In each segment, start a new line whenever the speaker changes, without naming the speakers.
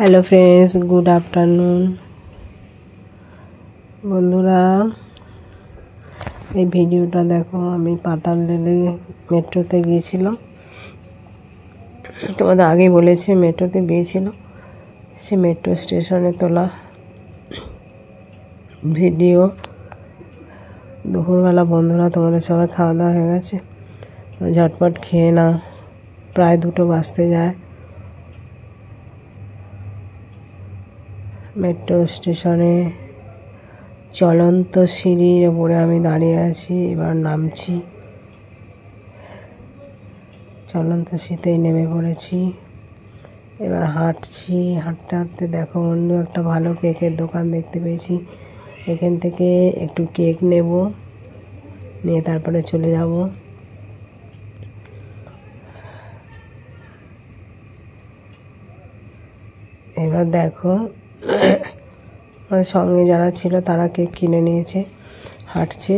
Hello friends, good afternoon বন্ধুরা। এই ভিডিওটা দেখো, আমি পাতাল রেলে মেট্রোতে গিয়েছিলাম। তোমাদের আগেই বলেছি মেট্রোতে গিয়েছিল। সে মেট্রো স্টেশনে তোলা ভিডিও। দুপুরবেলা বন্ধুরা, তোমাদের সবার খাওয়া দাওয়া হয়ে গেছে? ঝটপট খেয়ে নাও, প্রায় 2টো বাজতে যায়। মেট্রো স্টেশনে চলন্ত সিঁড়ির ওপরে আমি দাঁড়িয়ে আছি, এবার নামছি। চলন্ত সিঁড়িতেই নেমে পড়েছি, এবার হাঁটছি। হাঁটতে হাঁটতে দেখো বন্ধু, একটা ভালো কেকের দোকান দেখতে পেয়েছি। এখান থেকে একটু কেক নেব, নিয়ে তারপরে চলে যাব। এবার দেখো, আমার সঙ্গে যারা ছিল তারা কেক কিনে নিয়েছে, হাঁটছে,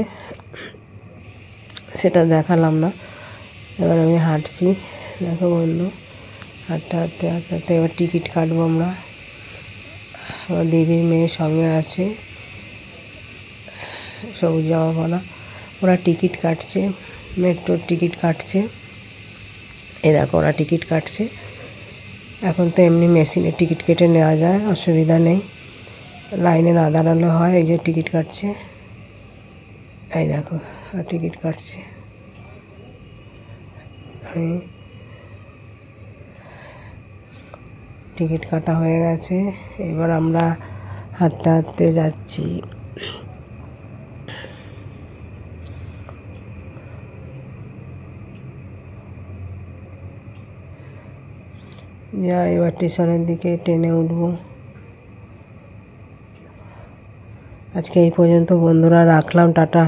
সেটা দেখালাম না। এবার আমি হাঁটছি, দেখো বন্ধু, হাঁটতে হাঁটতে হাঁটতে হাঁটতে এবার টিকিট কাটবো আমরা। আমার দিদির মেয়ে সঙ্গে আছে, সবুজ জামা পরা, ওরা টিকিট কাটছে, মেট্রোর টিকিট কাটছে। এই দেখো ওরা টিকিট কাটছে। এখন তো এমনি মেশিনে টিকিট কেটে নেওয়া যায়, অসুবিধা নেই, লাইনে না দাঁড়ালে হয়। এই যে টিকিট কাটছে, এই দেখো টিকিট কাটছে। টিকিট কাটা হয়ে গেছে, এবার আমরা হাঁটতে হাঁটতে যাচ্ছি। এবার স্টেশনের দিকে ট্রেনে উঠবো। আজকে এই পর্যন্ত বন্ধুরা, রাখলাম, টাটা।